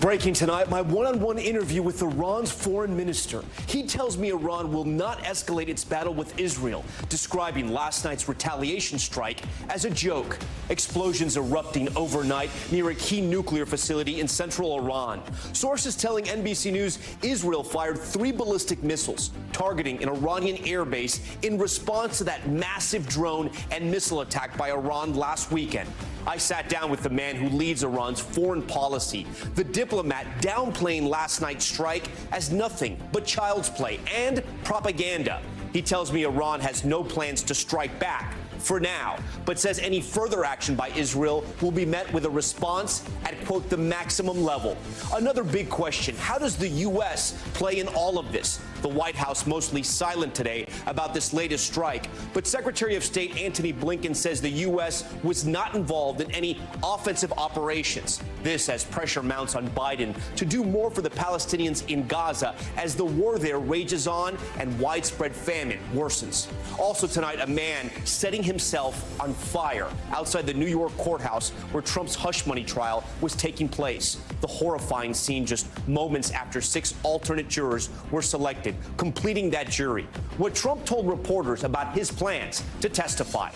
Breaking tonight, my one-on-one interview with Iran's foreign minister. He tells me Iran will not escalate its battle with Israel, describing last night's retaliation strike as a joke. Explosions erupting overnight near a key nuclear facility in central Iran. Sources telling NBC News Israel fired 3 ballistic missiles targeting an Iranian airbase in response to that massive drone and missile attack by Iran last weekend. I sat down with the man who leads Iran's foreign policy, the diplomat downplaying last night's strike as nothing but child's play and propaganda. He tells me Iran has no plans to strike back for now, but says any further action by Israel will be met with a response at, quote, the maximum level. Another big question, how does the U.S. play in all of this? The White House mostly silent today about this latest strike, but Secretary of State Antony Blinken says the U.S. was not involved in any offensive operations. This as pressure mounts on Biden to do more for the Palestinians in Gaza as the war there rages on and widespread famine worsens. Also tonight, a man setting himself on fire outside the New York courthouse where Trump's hush money trial was taking place. The horrifying scene just moments after 6 alternate jurors were selected, completing that jury. What Trump told reporters about his plans to testify.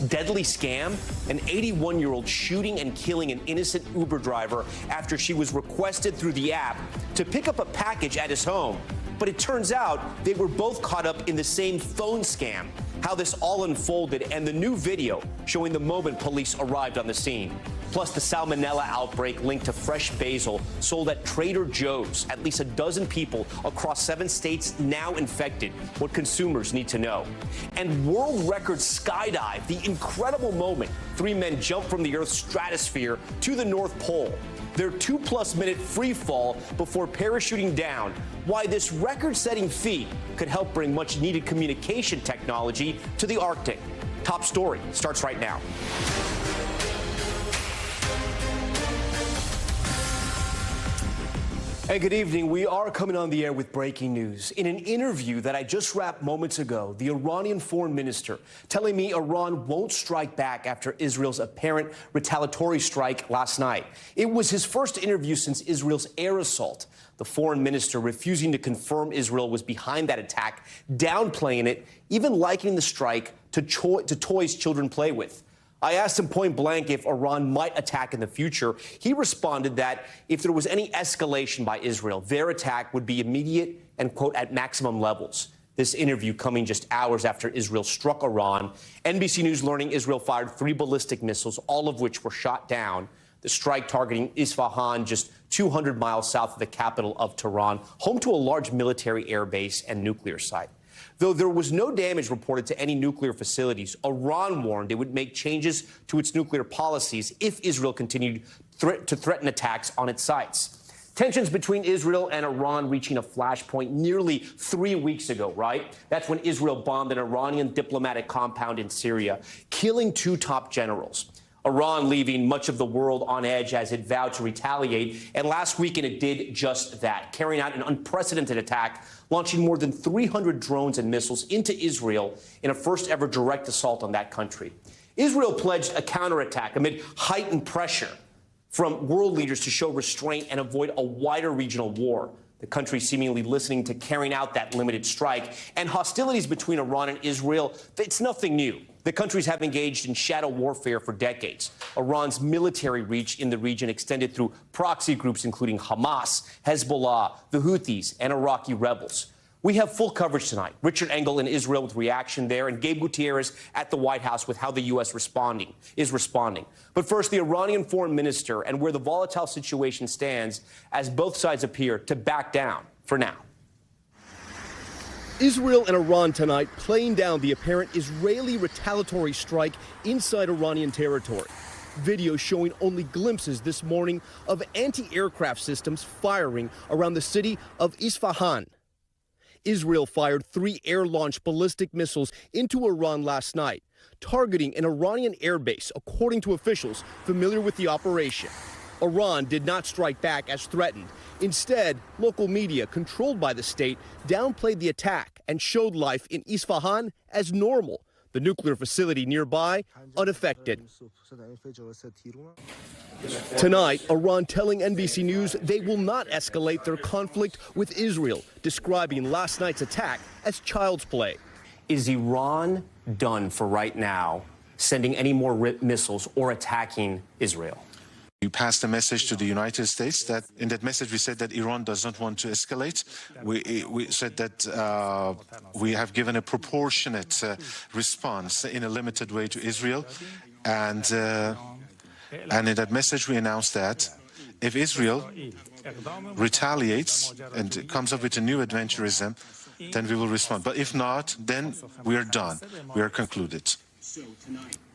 Deadly scam, an 81-year-old shooting and killing an innocent Uber driver after she was requested through the app to pick up a package at his home. But it turns out they were both caught up in the same phone scam. How this all unfolded and the new video showing the moment police arrived on the scene. Plus the salmonella outbreak linked to fresh basil sold at Trader Joe's. At least a dozen people across 7 states now infected. What consumers need to know. And world record skydive, the incredible moment 3 men jumped from the Earth's stratosphere to the North Pole. Their 2+ minute free fall before parachuting down. Why this record-setting feat could help bring much needed communication technology to the Arctic. Top story starts right now. And good evening. We are coming on the air with breaking news. In an interview that I just wrapped moments ago, the Iranian foreign minister telling me Iran won't strike back after Israel's apparent retaliatory strike last night. It was his first interview since Israel's air assault. The foreign minister refusing to confirm Israel was behind that attack, downplaying it, even likening the strike to toys children play with. I asked him point blank if Iran might attack in the future. He responded that if there was any escalation by Israel, their attack would be immediate and, quote, at maximum levels. This interview coming just hours after Israel struck Iran. NBC News learning Israel fired 3 ballistic missiles, all of which were shot down. The strike targeting Isfahan, just 200 miles south of the capital of Tehran, home to a large military air base and nuclear site. Though there was no damage reported to any nuclear facilities, Iran warned it would make changes to its nuclear policies if Israel continued to threaten attacks on its sites. Tensions between Israel and Iran reaching a flashpoint nearly 3 weeks ago, right? That's when Israel bombed an Iranian diplomatic compound in Syria, killing 2 top generals. Iran leaving much of the world on edge as it vowed to retaliate. And last weekend, it did just that, carrying out an unprecedented attack, launching more than 300 drones and missiles into Israel in a first-ever direct assault on that country. Israel pledged a counterattack amid heightened pressure from world leaders to show restraint and avoid a wider regional war. The country seemingly listening to carrying out that limited strike. And hostilities between Iran and Israel, it's nothing new. The countries have engaged in shadow warfare for decades. Iran's military reach in the region extended through proxy groups including Hamas, Hezbollah, the Houthis, and Iraqi rebels. We have full coverage tonight. Richard Engel in Israel with reaction there, and Gabe Gutierrez at the White House with how the U.S. is responding. But first, the Iranian foreign minister and where the volatile situation stands as both sides appear to back down for now. Israel and Iran tonight playing down the apparent Israeli retaliatory strike inside Iranian territory. Video showing only glimpses this morning of anti-aircraft systems firing around the city of Isfahan. Israel fired 3 air-launched ballistic missiles into Iran last night, targeting an Iranian airbase, according to officials familiar with the operation. Iran did not strike back as threatened. Instead, local media, controlled by the state, downplayed the attack and showed life in Isfahan as normal. The nuclear facility nearby, unaffected. Tonight, Iran telling NBC News they will not escalate their conflict with Israel, describing last night's attack as child's play. Is Iran done for right now sending any more missiles or attacking Israel? We passed a message to the United States that in that message we said that Iran does not want to escalate. We said that we have given a proportionate response in a limited way to Israel. And in that message we announced that if Israel retaliates and comes up with a new adventurism, then we will respond. But if not, then we are done. We are concluded.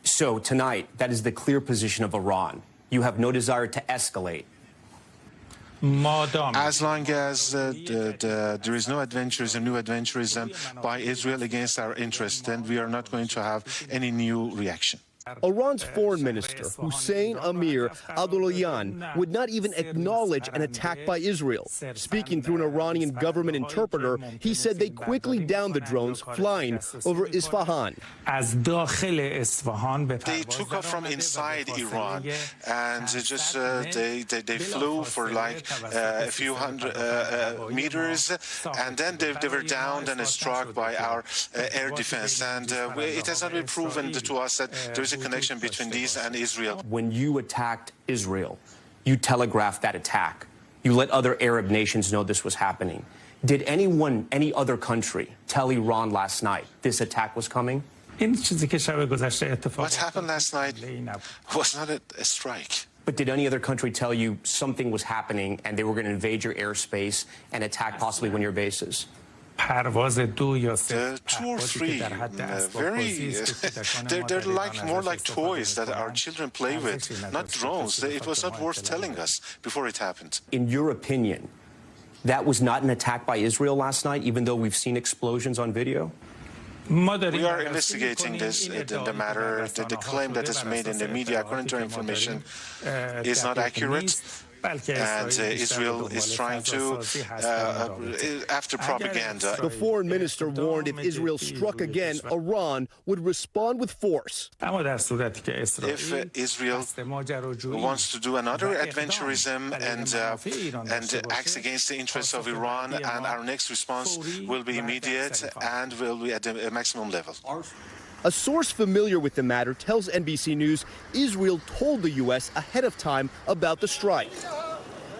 So tonight, that is the clear position of Iran. You have no desire to escalate. As long as there is no adventurism, new adventurism by Israel against our interests, then we are not going to have any new reaction. Iran's foreign minister, Hussein Amir Abdullahian, would not even acknowledge an attack by Israel. Speaking through an Iranian government interpreter, he said they quickly downed the drones flying over Isfahan. They took off from inside Iran and they flew for like a few hundred meters, and then they were downed and struck by our air defense. And it has not been proven to us that there is a connection between these and Israel. When you attacked Israel, you telegraphed that attack. You let other Arab nations know this was happening. Did anyone, any other country, tell Iran last night this attack was coming? What happened last night was not a strike. But did any other country tell you something was happening and they were going to invade your airspace and attack possibly one of your bases? The 2 or 3, they're like more like toys that our children play with, not drones. It was not worth telling us before it happened. In your opinion, that was not an attack by Israel last night, even though we've seen explosions on video? We are investigating this, the matter. The claim that is made in the media, according to our information, is not accurate. And Israel is trying to, after propaganda. The foreign minister warned if Israel struck again, Iran would respond with force. If Israel wants to do another adventurism and acts against the interests of Iran, and our next response will be immediate and will be at a maximum level. A source familiar with the matter tells NBC News Israel told the U.S. ahead of time about the strike.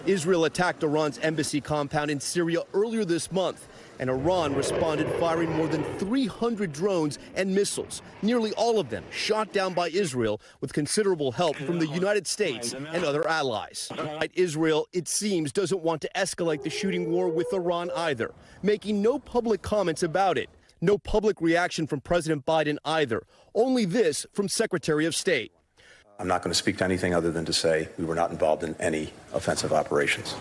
Israel attacked Iran's embassy compound in Syria earlier this month, and Iran responded firing more than 300 drones and missiles, nearly all of them shot down by Israel with considerable help from the United States and other allies. Israel, it seems, doesn't want to escalate the shooting war with Iran either, making no public comments about it. No public reaction from President Biden either. Only this from Secretary of State. I'm not going to speak to anything other than to say we were not involved in any offensive operations.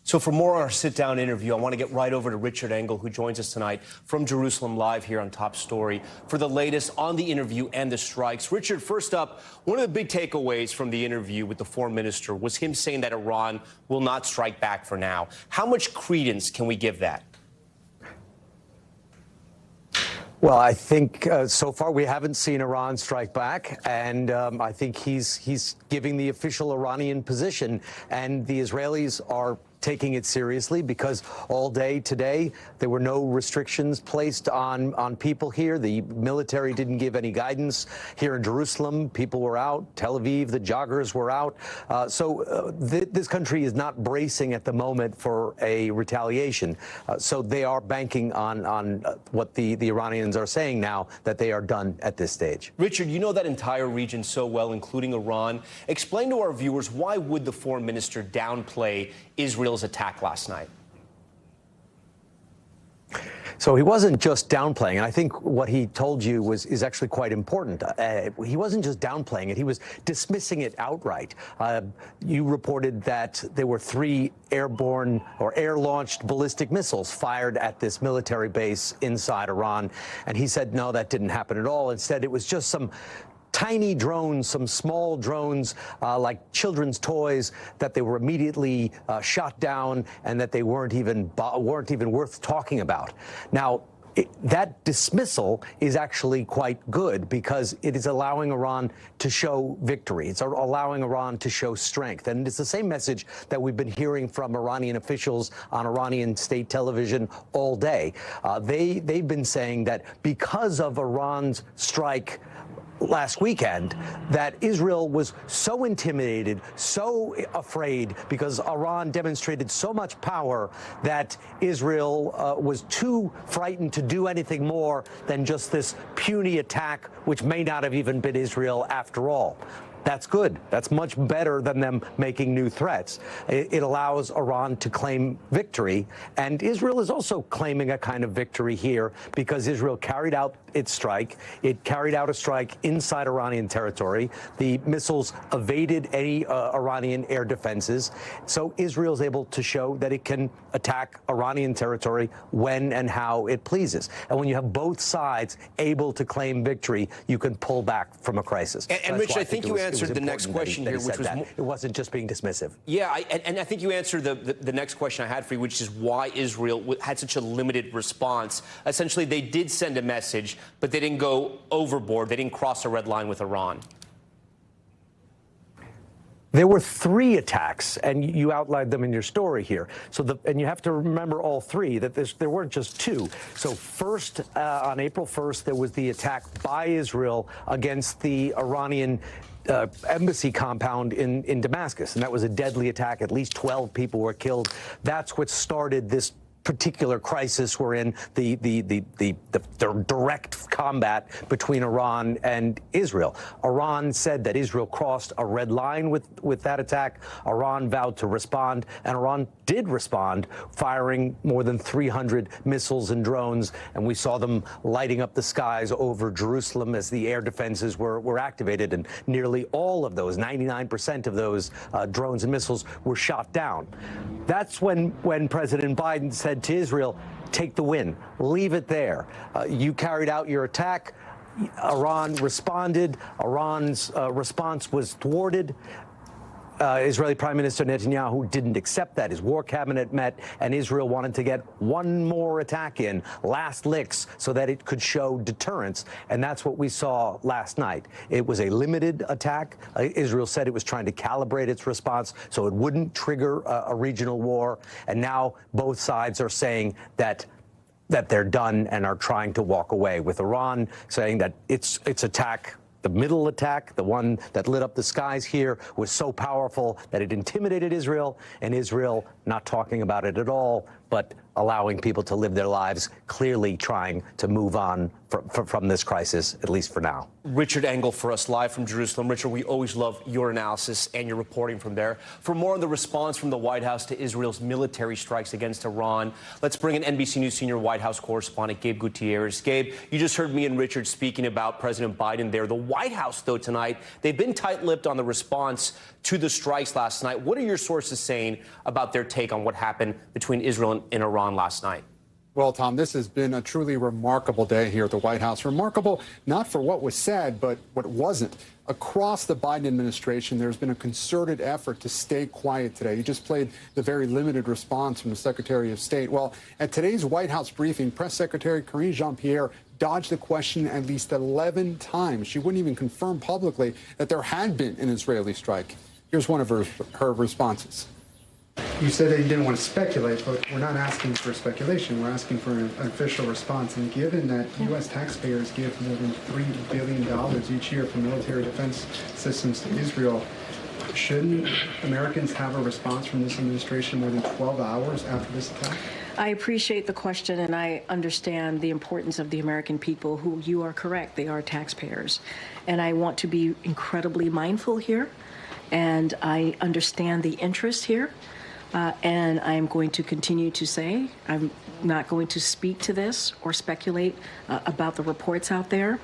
So for more on our sit-down interview, I want to get right over to Richard Engel, who joins us tonight from Jerusalem live here on Top Story for the latest on the interview and the strikes. Richard, first up, one of the big takeaways from the interview with the foreign minister was him saying that Iran will not strike back for now. How much credence can we give that? Well, I think so far we haven't seen Iran strike back, and I think he's giving the official Iranian position, and the Israelis are taking it seriously because all day today there were no restrictions placed on people here. The military didn't give any guidance. Here in Jerusalem, people were out. Tel Aviv, the joggers were out. This country is not bracing at the moment for a retaliation. So they are banking on what the Iranians are saying now, that they are done at this stage. Richard, you know that entire region so well, including Iran. Explain to our viewers, why would the foreign minister downplay Israel's attack last night? So he wasn't just downplaying, and I think what he told you is actually quite important. He wasn't just downplaying it, he was dismissing it outright. You reported that there were 3 airborne or air-launched ballistic missiles fired at this military base inside Iran, and he said, no, that didn't happen at all. Instead, it was just some tiny drones, some small drones like children's toys, that they were immediately shot down and that they weren't even worth talking about. Now, that dismissal is actually quite good because it is allowing Iran to show victory. It's allowing Iran to show strength. And it's the same message that we've been hearing from Iranian officials on Iranian state television all day. They've been saying that because of Iran's strike last weekend, that Israel was so intimidated, so afraid, because Iran demonstrated so much power that Israel was too frightened to do anything more than just this puny attack, which may not have even been Israel after all. That's good. That's much better than them making new threats. It allows Iran to claim victory. And Israel is also claiming a kind of victory here because Israel carried out its strike. It carried out a strike inside Iranian territory. The missiles evaded any Iranian air defenses. So Israel is able to show that it can attack Iranian territory when and how it pleases. And when you have both sides able to claim victory, you can pull back from a crisis. And Rich, I think you answered the next question here, which was it wasn't just being dismissive. Yeah, and I think you answered the next question I had for you, which is why Israel had such a limited response. Essentially, they did send a message, but they didn't go overboard. They didn't cross a red line with Iran. There were 3 attacks, and you outlined them in your story here. And you have to remember all 3, that there weren't just 2. So first, on April 1st, there was the attack by Israel against the Iranian embassy compound in Damascus, and that was a deadly attack. At least 12 people were killed. That's what started this particular crisis we're in, the direct combat between Iran and Israel. Iran said that Israel crossed a red line with that attack. Iran vowed to respond, and Iran did respond, firing more than 300 missiles and drones, and we saw them lighting up the skies over Jerusalem as the air defenses were activated, and nearly all of those, 99% of those drones and missiles were shot down. That's when President Biden said to Israel, take the win, leave it there. You carried out your attack. Iran responded. Iran's response was thwarted. Israeli Prime Minister Netanyahu didn't accept that. His war cabinet met, and Israel wanted to get one more attack in, last licks, so that it could show deterrence. And that's what we saw last night. It was a limited attack. Israel said it was trying to calibrate its response so it wouldn't trigger a regional war. And now both sides are saying that they're done and are trying to walk away, with Iran saying that its attack, the middle attack, the one that lit up the skies here, was so powerful that it intimidated Israel, and Israel not talking about it at all, but allowing people to live their lives, clearly trying to move on from this crisis, at least for now. Richard Engel for us live from Jerusalem. Richard, we always love your analysis and your reporting from there. For more on the response from the White House to Israel's military strikes against Iran, let's bring in NBC News senior White House correspondent Gabe Gutierrez. Gabe, you just heard me and Richard speaking about President Biden there. The White House, though, tonight, they've been tight-lipped on the response to the strikes last night. What are your sources saying about their take on what happened between Israel and Iran last night? Well, Tom, this has been a truly remarkable day here at the White House. Remarkable not for what was said, but what wasn't. Across the Biden administration, there's been a concerted effort to stay quiet today. You just played the very limited response from the Secretary of State. Well, at today's White House briefing, Press Secretary Karine Jean-Pierre dodged the question at least 11 times. She wouldn't even confirm publicly that there had been an Israeli strike. Here's one of her responses. You said that you didn't want to speculate, but we're not asking for speculation. We're asking for an official response. And given that U.S. taxpayers give more than $3 billion each year for military defense systems to Israel, shouldn't Americans have a response from this administration more than 12 hours after this attack? I appreciate the question, and I understand the importance of the American people, who, you are correct, they are taxpayers. And I want to be incredibly mindful here, and I understand the interest here. And I'm going to continue to say I'm not going to speak to this or speculate about the reports out there.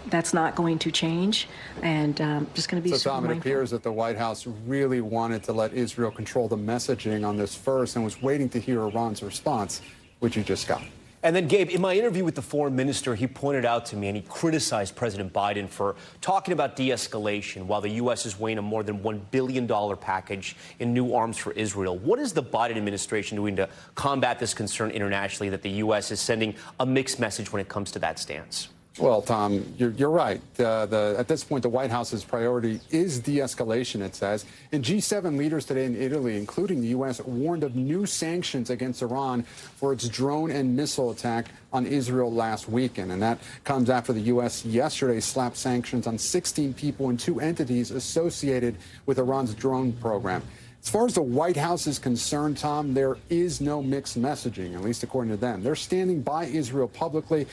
That's not going to change, and just going to be so, Tom, mindful. It appears that the White House really wanted to let Israel control the messaging on this first and was waiting to hear Iran's response, which you just got. And then, Gabe, in my interview with the foreign minister, he pointed out to me and he criticized President Biden for talking about de-escalation while the U.S. is weighing a more than $1 billion package in new arms for Israel. What is the Biden administration doing to combat this concern internationally that the U.S. is sending a mixed message when it comes to that stance? Well, Tom, you're right. At this point, the White House's priority is de-escalation, it says. And G7 leaders today in Italy, including the U.S., warned of new sanctions against Iran for its drone and missile attack on Israel last weekend. And that comes after the U.S. yesterday slapped sanctions on 16 people and 2 entities associated with Iran's drone program. As far as the White House is concerned, Tom, there is no mixed messaging, at least according to them. They're standing by Israel publicly,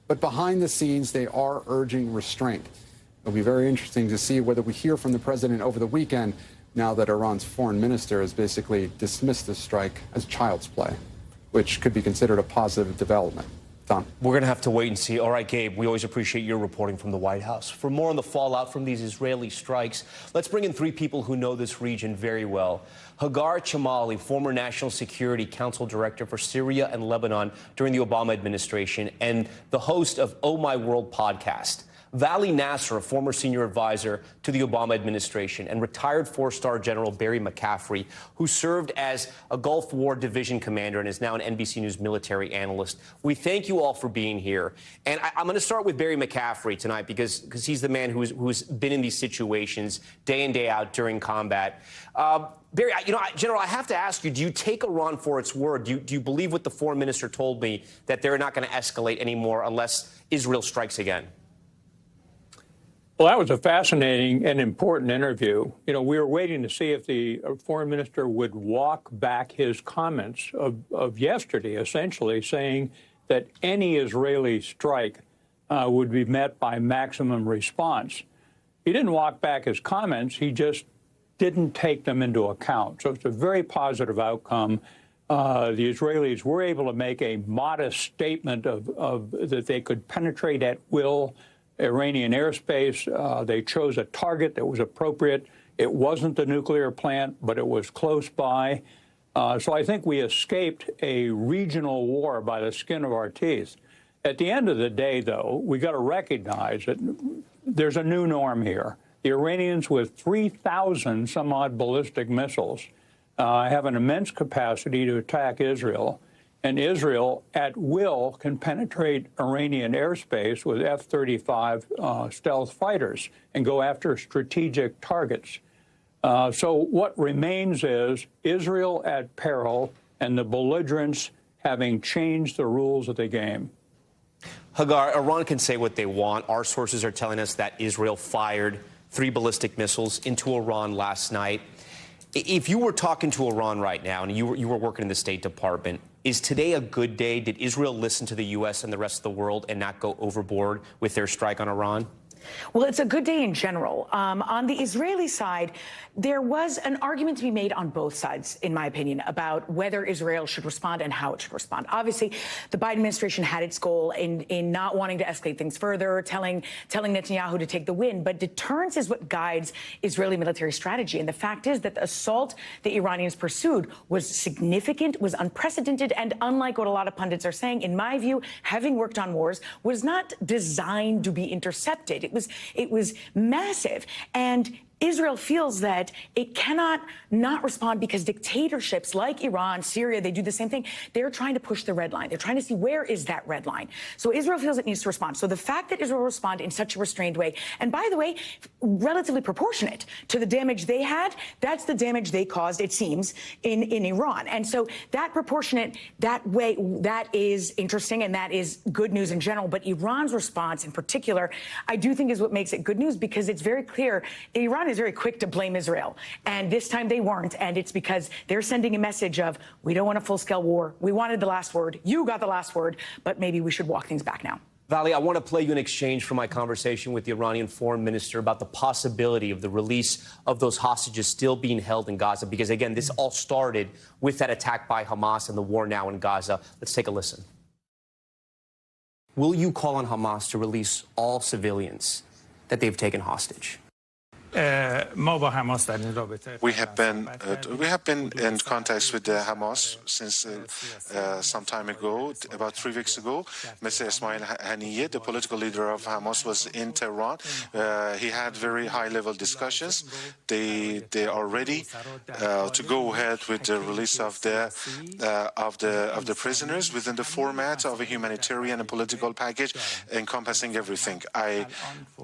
but behind the scenes, they are urging restraint. It'll be very interesting to see whether we hear from the president over the weekend now that Iran's foreign minister has basically dismissed the strike as child's play, which could be considered a positive development. Tom. We're going to have to wait and see. All right, Gabe, we always appreciate your reporting from the White House. For more on the fallout from these Israeli strikes, let's bring in 3 people who know this region very well. Hagar Chamali, former National Security Council Director for Syria and Lebanon during the Obama administration, and the host of Oh My World podcast. Vali Nasser, a former senior advisor to the Obama administration, and retired 4-star General Barry McCaffrey, who served as a Gulf War division commander and is now an NBC News military analyst. We thank you all for being here. And I'm going to start with Barry McCaffrey tonight because he's the man who's been in these situations day in, day out during combat. Barry, General, I have to ask you, do you take Iran for its word? Do you believe what the foreign minister told me, that they're not going to escalate anymore unless Israel strikes again? Well, that was a fascinating and important interview. We were waiting to see if the foreign minister would walk back his comments of yesterday, essentially saying that any Israeli strike would be met by maximum response. He didn't walk back his comments. He just didn't take them into account. So it's a very positive outcome. The Israelis were able to make a modest statement of that they could penetrate at will Iranian airspace. They chose a target that was appropriate. It wasn't the nuclear plant, but it was close by. So I think we escaped a regional war by the skin of our teeth. At the end of the day, though, we got to recognize that there's a new norm here. The Iranians, with 3,000 some odd ballistic missiles, have an immense capacity to attack Israel. And Israel, at will, can penetrate Iranian airspace with F-35 stealth fighters and go after strategic targets. So what remains is Israel at peril and the belligerents having changed the rules of the game. Hagar, Iran can say what they want. Our sources are telling us that Israel fired 3 ballistic missiles into Iran last night. If you were talking to Iran right now and you were working in the State Department, is today a good day? Did Israel listen to the U.S. and the rest of the world and not go overboard with their strike on Iran? Well, it's a good day in general. On the Israeli side, there was an argument to be made on both sides, in my opinion, about whether Israel should respond and how it should respond. Obviously, the Biden administration had its goal in not wanting to escalate things further, telling Netanyahu to take the win. But deterrence is what guides Israeli military strategy. And the fact is that the assault the Iranians pursued was significant, was unprecedented, and unlike what a lot of pundits are saying, in my view, having worked on wars, was not designed to be intercepted. It was massive. And Israel feels that it cannot not respond because dictatorships like Iran, Syria, they do the same thing. They're trying to push the red line. They're trying to see where is that red line. So Israel feels it needs to respond. So the fact that Israel responded in such a restrained way, and by the way, relatively proportionate to the damage they had, that's the damage they caused, it seems, in Iran. And so that proportionate, that way, that is interesting and that is good news in general. But Iran's response in particular, I do think is what makes it good news because it's very clear Iran is very quick to blame Israel. And this time they weren't. And it's because they're sending a message of, we don't want a full-scale war. We wanted the last word. You got the last word. But maybe we should walk things back now. Vali, I want to play you an exchange from my conversation with the Iranian foreign minister about the possibility of the release of those hostages still being held in Gaza. Because, again, this all started with that attack by Hamas and the war now in Gaza. Let's take a listen. Will you call on Hamas to release all civilians that they've taken hostage? We have been in contact with the Hamas since some time ago, about 3 weeks ago. Mr. Ismail Haniyeh, the political leader of Hamas, was in Tehran. He had very high-level discussions. They are ready to go ahead with the release of the prisoners within the format of a humanitarian and political package encompassing everything. I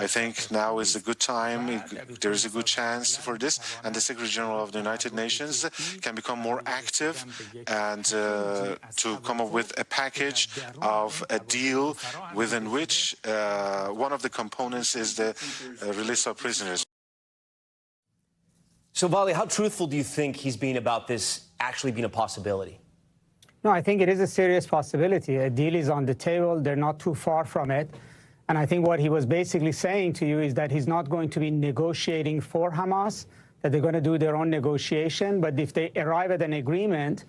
think now is a good time. There is a good chance for this, and the Secretary General of the United Nations can become more active and to come up with a package of a deal within which one of the components is the release of prisoners. So, Vali, how truthful do you think he's being about this actually being a possibility? No, I think it is a serious possibility. A deal is on the table. They're not too far from it. And I think what he was basically saying to you is that he's not going to be negotiating for Hamas, that they're going to do their own negotiation. But if they arrive at an agreement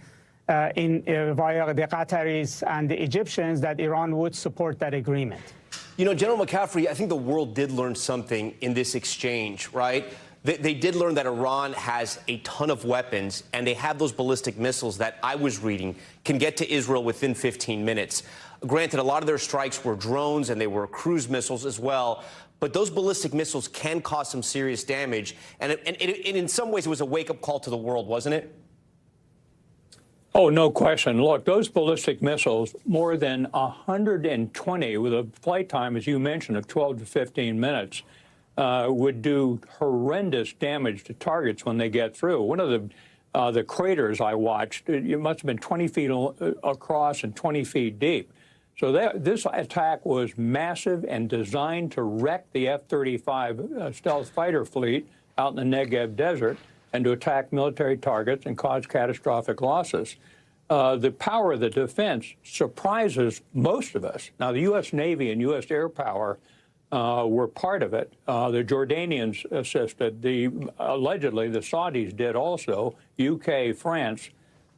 via the Qataris and the Egyptians, that Iran would support that agreement. You know, General McCaffrey, I think the world did learn something in this exchange, right? They did learn that Iran has a ton of weapons, and they have those ballistic missiles that I was reading can get to Israel within 15 minutes. Granted, a lot of their strikes were drones and they were cruise missiles as well, but those ballistic missiles can cause some serious damage. And in some ways, it was a wake-up call to the world, wasn't it? Oh, no question. Look, those ballistic missiles, more than 120 with a flight time, as you mentioned, of 12 to 15 minutes, would do horrendous damage to targets when they get through. One of the craters I watched, it must have been 20 feet across and 20 feet deep. So this attack was massive and designed to wreck the F-35 stealth fighter fleet out in the Negev desert and to attack military targets and cause catastrophic losses. The power of the defense surprises most of us. Now, the U.S. Navy and U.S. air power were part of it. The Jordanians assisted. Allegedly, the Saudis did also, UK, France.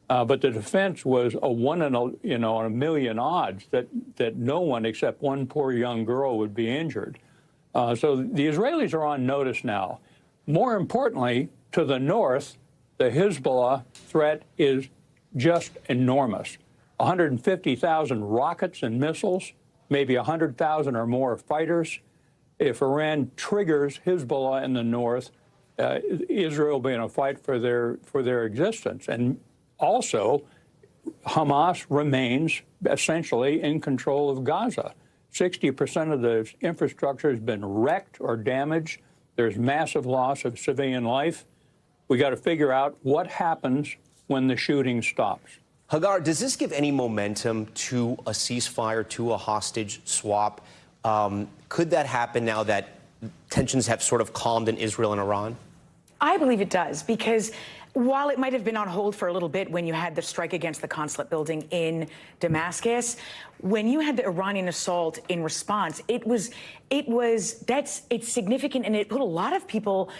But the defense was a 1 in a million odds that no one except one poor young girl would be injured. So the Israelis are on notice now. More importantly, to the north, the Hezbollah threat is just enormous. 150,000 rockets and missiles, maybe 100,000 or more fighters. If Iran triggers Hezbollah in the north, Israel will be in a fight for their existence. And also, Hamas remains essentially in control of Gaza. 60% of the infrastructure has been wrecked or damaged. There's massive loss of civilian life. We got to figure out what happens when the shooting stops. Hagar, does this give any momentum to a ceasefire, to a hostage swap? Could that happen now that tensions have sort of calmed in Israel and Iran? I believe it does, because while it might have been on hold for a little bit when you had the strike against the consulate building in Damascus, when you had the Iranian assault in response, it's significant, and it put a lot of people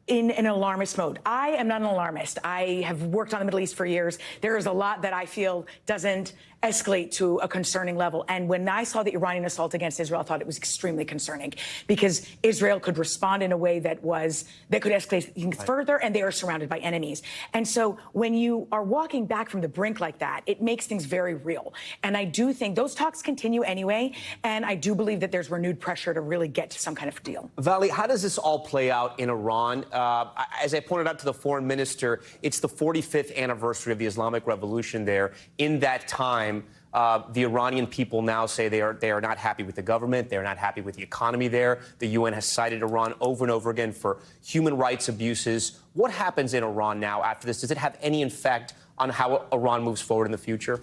in an alarmist mode. I am not an alarmist. I have worked on the Middle East for years. There is a lot that I feel doesn't escalate to a concerning level. And when I saw the Iranian assault against Israel, I thought it was extremely concerning, because Israel could respond in a way that could escalate things further, and they are surrounded by enemies. And so when you are walking back from the brink like that, it makes things very real. And I do think those talks continue anyway, and I do believe that there's renewed pressure to really get to some kind of deal. Vali, how does this all play out in Iran? As I pointed out to the foreign minister, it's the 45th anniversary of the Islamic Revolution there. In that time, the Iranian people now say they are not happy with the government. They're not happy with the economy there. The UN has cited Iran over and over again for human rights abuses. What happens in Iran now after this? Does it have any effect on how Iran moves forward in the future?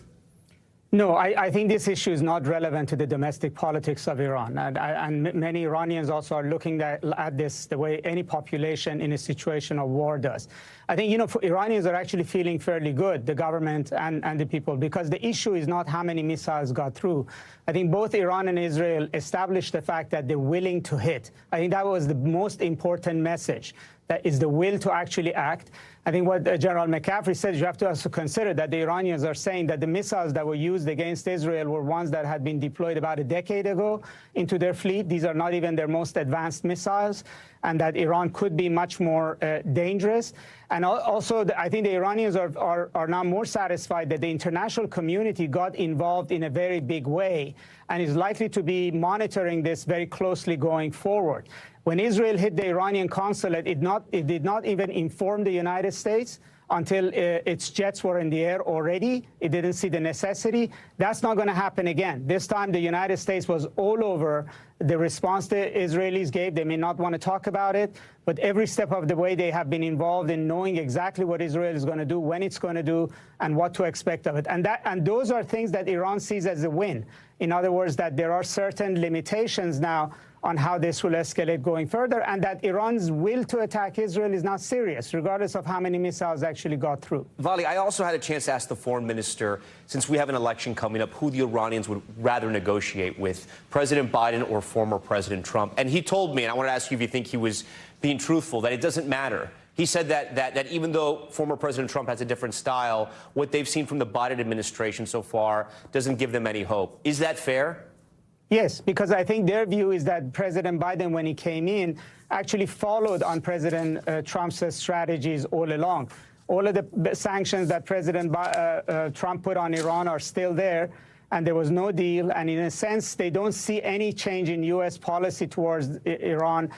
No, I think this issue is not relevant to the domestic politics of Iran. And many Iranians also are looking at this the way any population in a situation of war does. I think, Iranians are actually feeling fairly good, the government and the people, because the issue is not how many missiles got through. I think both Iran and Israel established the fact that they're willing to hit. I think that was the most important message, that is the will to actually act. I think what General McCaffrey said, you have to also consider that the Iranians are saying that the missiles that were used against Israel were ones that had been deployed about a decade ago into their fleet. These are not even their most advanced missiles, and that Iran could be much more dangerous. And also, I think the Iranians are now more satisfied that the international community got involved in a very big way and is likely to be monitoring this very closely going forward. When Israel hit the Iranian consulate, it did not even inform the United States until its jets were in the air already. It didn't see the necessity. That's not going to happen again. This time, the United States was all over the response the Israelis gave. They may not want to talk about it, but every step of the way, they have been involved in knowing exactly what Israel is going to do, when it's going to do, and what to expect of it. And those are things that Iran sees as a win. In other words, that there are certain limitations now on how this will escalate going further, and that Iran's will to attack Israel is not serious, regardless of how many missiles actually got through. Vali, I also had a chance to ask the foreign minister, since we have an election coming up, who the Iranians would rather negotiate with, President Biden or former President Trump. And he told me, and I want to ask you if you think he was being truthful, that it doesn't matter. He said that even though former President Trump has a different style, what they've seen from the Biden administration so far doesn't give them any hope. Is that fair? Yes, because I think their view is that President Biden, when he came in, actually followed on President Trump's strategies all along. All of the sanctions that President Trump put on Iran are still there, and there was no deal. And in a sense, they don't see any change in U.S. policy towards Iran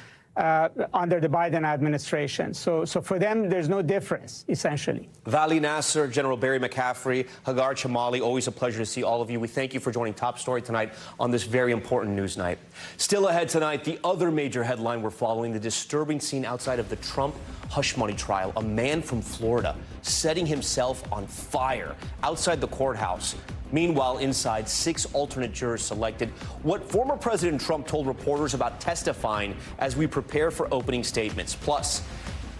under the Biden administration. So for them, there's no difference, essentially. Vali Nasser, General Barry McCaffrey, Hagar Chamali, always a pleasure to see all of you. We thank you for joining Top Story tonight on this very important news night. Still ahead tonight, the other major headline we're following, the disturbing scene outside of the Trump hush money trial. A man from Florida setting himself on fire outside the courthouse. Meanwhile, inside, 6 alternate jurors selected. What former President Trump told reporters about testifying as we prepare for opening statements. Plus,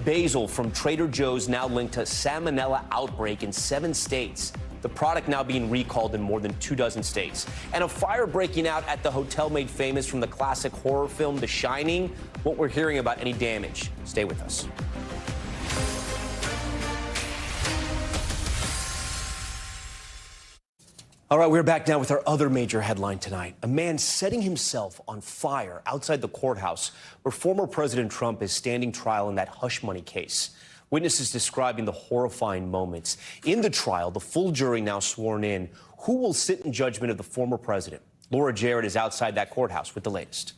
basil from Trader Joe's now linked to salmonella outbreak in 7 states. The product now being recalled in more than 24 states. And a fire breaking out at the hotel made famous from the classic horror film The Shining. What we're hearing about any damage. Stay with us. All right, we're back now with our other major headline tonight. A man setting himself on fire outside the courthouse where former President Trump is standing trial in that hush money case. Witnesses describing the horrifying moments. In the trial, the full jury now sworn in. Who will sit in judgment of the former president? Laura Jarrett is outside that courthouse with the latest.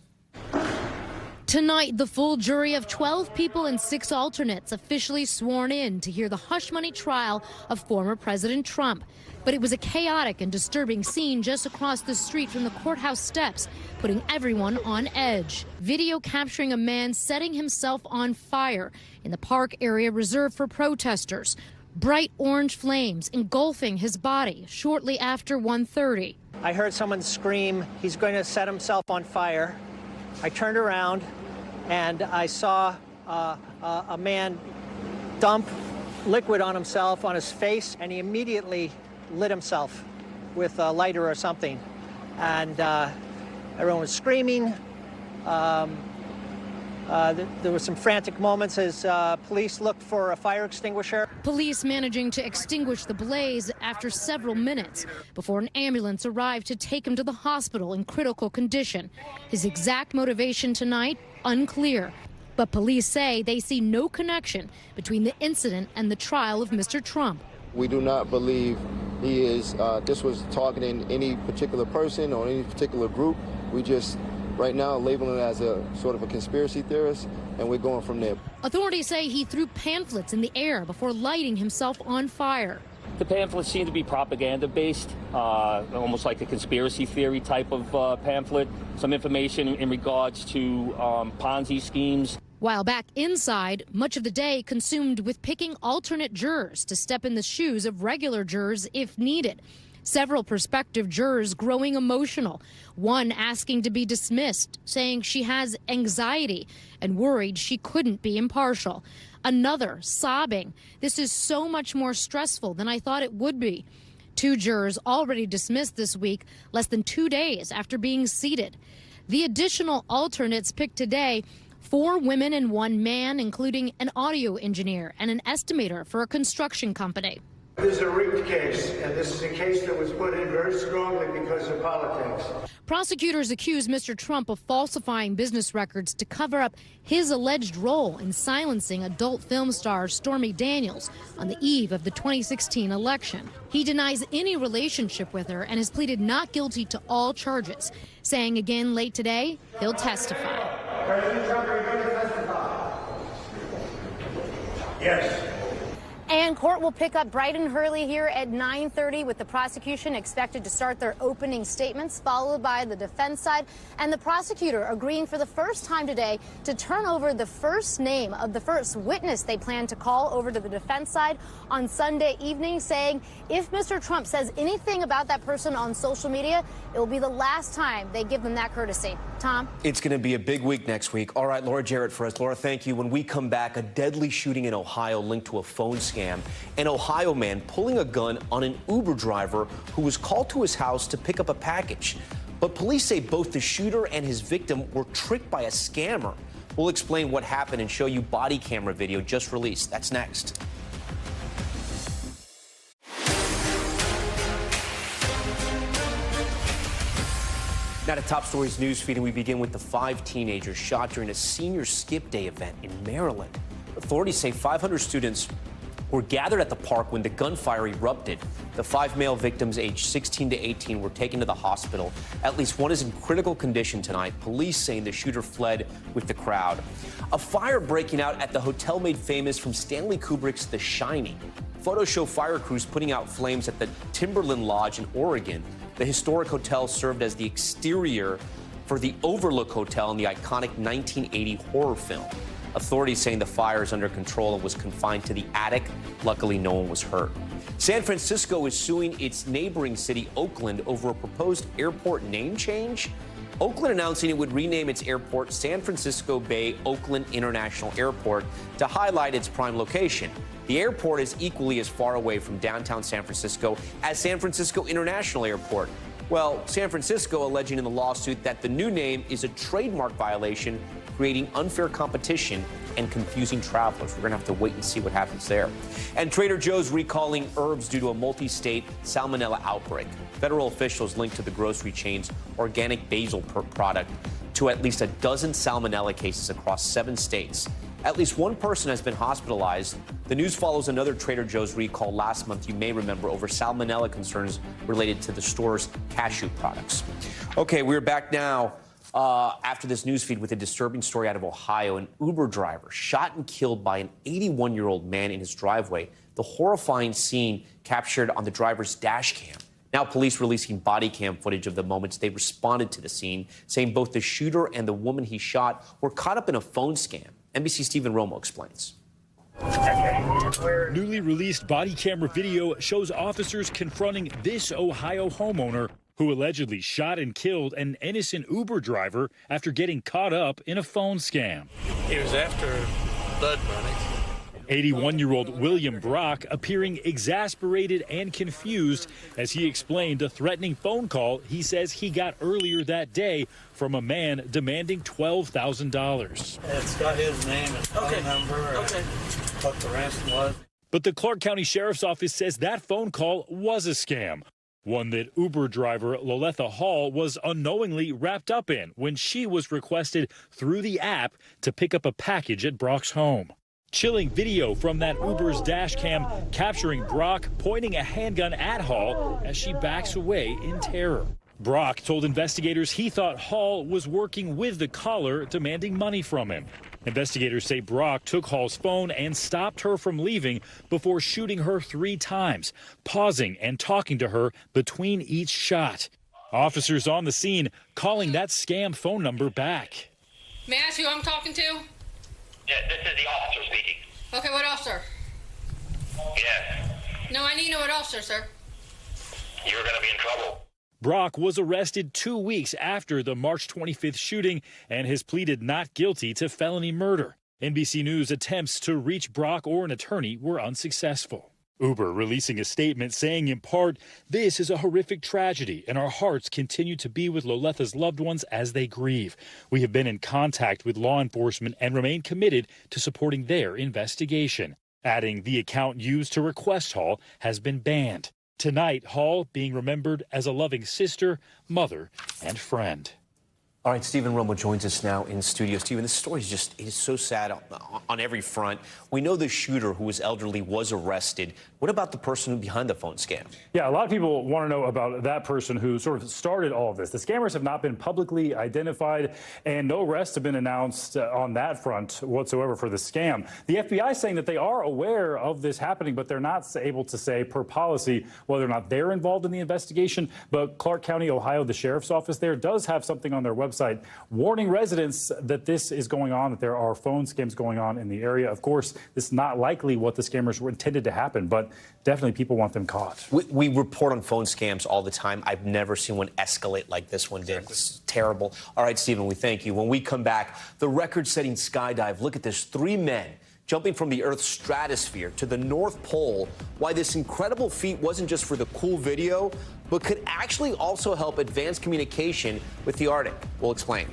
Tonight, the full jury of 12 people and 6 alternates officially sworn in to hear the hush money trial of former President Trump. But it was a chaotic and disturbing scene just across the street from the courthouse steps, putting everyone on edge. Video capturing a man setting himself on fire in the park area reserved for protesters. Bright orange flames engulfing his body shortly after 1:30. I heard someone scream, "He's going to set himself on fire." I turned around and I saw a man dump liquid on himself, on his face, and he immediately lit himself with a lighter or something. And everyone was screaming. There were some frantic moments as police looked for a fire extinguisher. Police managing to extinguish the blaze after several minutes before an ambulance arrived to take him to the hospital in critical condition. His exact motivation tonight, unclear. But police say they see no connection between the incident and the trial of Mr. Trump. We do not believe he is, this was targeting any particular person or any particular group. We just, right now, label it as a sort of a conspiracy theorist, and we're going from there. Authorities say he threw pamphlets in the air before lighting himself on fire. The pamphlets seem to be propaganda-based, almost like a conspiracy theory type of pamphlet. Some information in regards to Ponzi schemes. While back inside, much of the day consumed with picking alternate jurors to step in the shoes of regular jurors if needed. Several prospective jurors growing emotional. One asking to be dismissed, saying she has anxiety and worried she couldn't be impartial. Another sobbing, "This is so much more stressful than I thought it would be." 2 jurors already dismissed this week, less than 2 days after being seated. The additional alternates picked today 4 women and 1 man, including an audio engineer and an estimator for a construction company. This is a rigged case, and this is a case that was put in very strongly because of politics. Prosecutors accuse Mr. Trump of falsifying business records to cover up his alleged role in silencing adult film star Stormy Daniels on the eve of the 2016 election. He denies any relationship with her and has pleaded not guilty to all charges, saying again late today he'll testify. President Trump, are you going to testify? Yes. And court will pick up bright and early here at 9:30 with the prosecution expected to start their opening statements, followed by the defense side, and the prosecutor agreeing for the first time today to turn over the first name of the first witness they plan to call over to the defense side on Sunday evening, saying if Mr. Trump says anything about that person on social media, it will be the last time they give them that courtesy. Tom? It's going to be a big week next week. All right, Laura Jarrett for us. Laura, thank you. When we come back, a deadly shooting in Ohio linked to a phone scam. An Ohio man pulling a gun on an Uber driver who was called to his house to pick up a package. But police say both the shooter and his victim were tricked by a scammer. We'll explain what happened and show you body camera video just released. That's next. Now to Top Stories news feed, and we begin with the 5 teenagers shot during a senior skip day event in Maryland. Authorities say 500 students were gathered at the park when the gunfire erupted. The 5 male victims aged 16 to 18 were taken to the hospital. At least one is in critical condition tonight. Police saying the shooter fled with the crowd. A fire breaking out at the hotel made famous from Stanley Kubrick's The Shining. Photos show fire crews putting out flames at the Timberland Lodge in Oregon. The historic hotel served as the exterior for the Overlook Hotel in the iconic 1980 horror film. Authorities saying the fire is under control and was confined to the attic. Luckily, no one was hurt. San Francisco is suing its neighboring city, Oakland, over a proposed airport name change. Oakland announcing it would rename its airport San Francisco Bay Oakland International Airport to highlight its prime location. The airport is equally as far away from downtown San Francisco as San Francisco International Airport. Well, San Francisco alleging in the lawsuit that the new name is a trademark violation, creating unfair competition and confusing travelers. We're going to have to wait and see what happens there. And Trader Joe's recalling herbs due to a multi-state salmonella outbreak. Federal officials linked to the grocery chain's organic basil product to at least a dozen salmonella cases across 7 states. At least one person has been hospitalized. The news follows another Trader Joe's recall last month, you may remember, over salmonella concerns related to the store's cashew products. Okay, we're back now after this news feed with a disturbing story out of Ohio. An Uber driver shot and killed by an 81-year-old man in his driveway. The horrifying scene captured on the driver's dash cam. Now police releasing body cam footage of the moments they responded to the scene, saying both the shooter and the woman he shot were caught up in a phone scam. NBC Stephen Romo explains. Newly released body camera video shows officers confronting this Ohio homeowner who allegedly shot and killed an innocent Uber driver after getting caught up in a phone scam. He was after blood money. 81-year-old William Brock appearing exasperated and confused as he explained a threatening phone call he says he got earlier that day from a man demanding $12,000. It's got his name and phone number and what the ransom was. But the Clark County Sheriff's Office says that phone call was a scam, one that Uber driver Loletha Hall was unknowingly wrapped up in when she was requested through the app to pick up a package at Brock's home. Chilling video from that Uber's dash cam capturing Brock pointing a handgun at Hall as she backs away in terror. Brock told investigators he thought Hall was working with the caller demanding money from him. Investigators say Brock took Hall's phone and stopped her from leaving before shooting her 3 times, pausing and talking to her between each shot. Officers on the scene calling that scam phone number back. May I ask who I'm talking to? Yes, this is the officer speaking. Okay, what officer? Yes. No, I need to know what officer, sir. You're going to be in trouble. Brock was arrested 2 weeks after the March 25th shooting and has pleaded not guilty to felony murder. NBC News attempts to reach Brock or an attorney were unsuccessful. Uber releasing a statement saying, in part, "This is a horrific tragedy, and our hearts continue to be with Loletha's loved ones as they grieve. We have been in contact with law enforcement and remain committed to supporting their investigation." Adding the account used to request Hall has been banned. Tonight, Hall being remembered as a loving sister, mother, and friend. All right, Stephen Romo joins us now in studio. Stephen, this story is just, it is so sad on every front. We know the shooter, who was elderly, was arrested. What about the person behind the phone scam? Yeah, a lot of people want to know about that person who sort of started all of this. The scammers have not been publicly identified, and no arrests have been announced on that front whatsoever for the scam. The FBI is saying that they are aware of this happening, but they're not able to say per policy whether or not they're involved in the investigation. But Clark County, Ohio, the sheriff's office there does have something on their website warning residents that this is going on, that there are phone scams going on in the area. Of course, this is not likely what the scammers were intended to happen, but definitely people want them caught. We report on phone scams all the time. I've never seen one escalate like this one did. It's terrible. All right, Stephen, we thank you. When we come back, the record-setting skydive. Look at this. 3 men jumping from the Earth's stratosphere to the North Pole. Why this incredible feat wasn't just for the cool video, but could actually also help advance communication with the Arctic. We'll explain.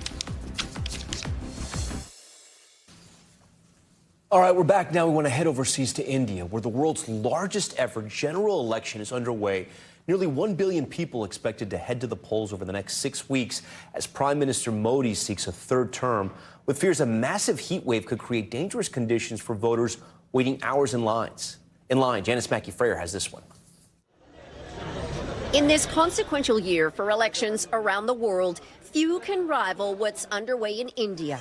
All right, we're back now. We want to head overseas to India, where the world's largest ever general election is underway. Nearly 1 billion people expected to head to the polls over the next 6 weeks as Prime Minister Modi seeks a third term, with fears a massive heat wave could create dangerous conditions for voters waiting hours in line. Janice Mackey-Frayer has this one. In this consequential year for elections around the world, few can rival what's underway in India.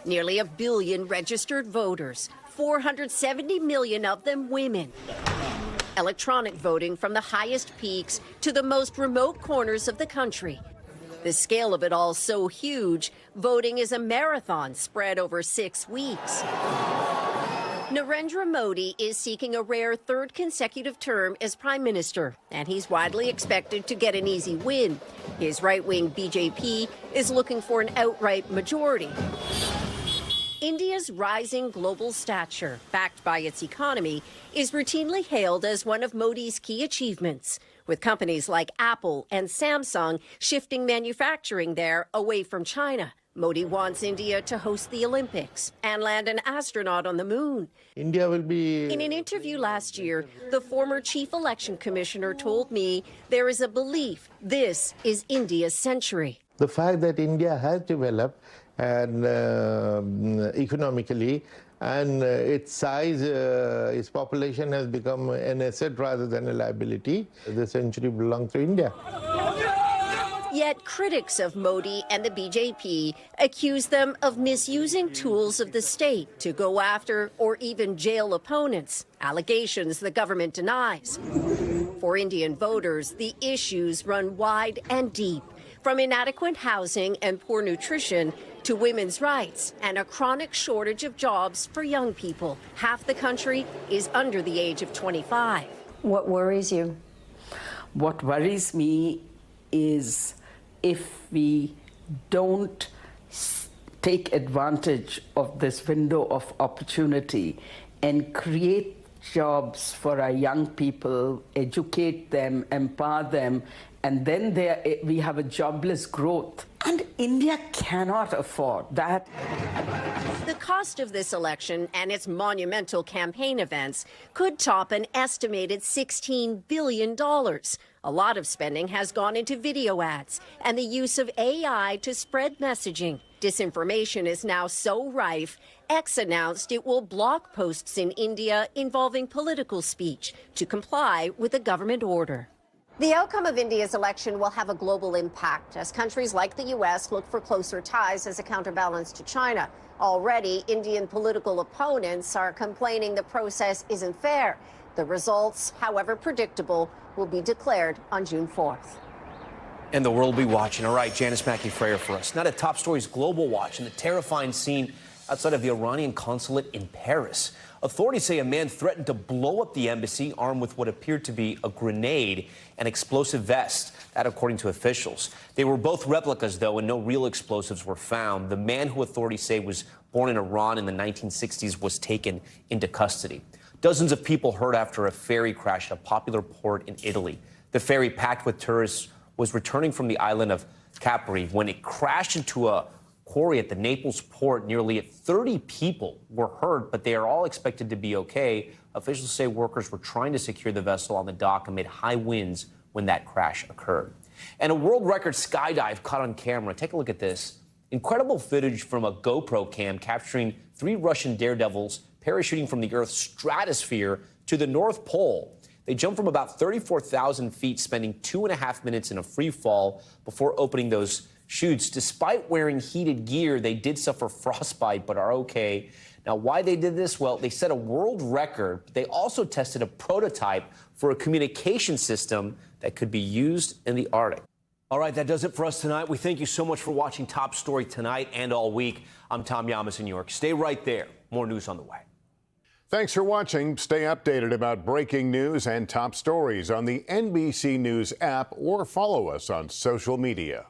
Nearly 1 billion registered voters, 470 million of them women. Electronic voting from the highest peaks to the most remote corners of the country. The scale of it all so huge, voting is a marathon spread over 6 weeks. Narendra Modi is seeking a rare third consecutive term as prime minister, and he's widely expected to get an easy win. His right-wing BJP is looking for an outright majority. India's rising global stature, backed by its economy, is routinely hailed as one of Modi's key achievements, with companies like Apple and Samsung shifting manufacturing there away from China. Modi wants India to host the Olympics and land an astronaut on the moon. India will be... In an interview last year, the former chief election commissioner told me there is a belief this is India's century. The fact that India has developed and economically, and its size, its population has become an asset rather than a liability. The century belongs to India. Yet critics of Modi and the BJP accuse them of misusing tools of the state to go after or even jail opponents, allegations the government denies. For Indian voters, the issues run wide and deep, from inadequate housing and poor nutrition to women's rights and a chronic shortage of jobs for young people. Half the country is under the age of 25. What worries you? What worries me is if we don't take advantage of this window of opportunity and create jobs for our young people, educate them, empower them, and then we have a jobless growth. And India cannot afford that. The cost of this election and its monumental campaign events could top an estimated $16 billion. A lot of spending has gone into video ads and the use of AI to spread messaging. Disinformation is now so rife, X announced it will block posts in India involving political speech to comply with a government order. The outcome of India's election will have a global impact as countries like the U.S. look for closer ties as a counterbalance to China. Already, Indian political opponents are complaining the process isn't fair. The results, however predictable, will be declared on June 4th. And the world will be watching. All right, Janice Mackey-Frayer for us. Now to top stories, global watch, and the terrifying scene outside of the Iranian consulate in Paris. Authorities say a man threatened to blow up the embassy armed with what appeared to be a grenade and explosive vest. That according to officials. They were both replicas, though, and no real explosives were found. The man, who authorities say was born in Iran in the 1960s, was taken into custody. Dozens of people hurt after a ferry crash at a popular port in Italy. The ferry, packed with tourists, was returning from the island of Capri when it crashed into a quarry at the Naples port. Nearly 30 people were hurt, but they are all expected to be okay. Officials say workers were trying to secure the vessel on the dock amid high winds when that crash occurred. And a world record skydive caught on camera. Take a look at this. Incredible footage from a GoPro cam capturing 3 Russian daredevils parachuting from the Earth's stratosphere to the North Pole. They jumped from about 34,000 feet, spending 2.5 minutes in a free fall before opening those chutes. Despite wearing heated gear, they did suffer frostbite, but are okay. Now, why they did this? Well, they set a world record. They also tested a prototype for a communication system that could be used in the Arctic. All right, that does it for us tonight. We thank you so much for watching Top Story tonight and all week. I'm Tom Llamas in New York. Stay right there. More news on the way. Thanks for watching. Stay updated about breaking news and top stories on the NBC News app or follow us on social media.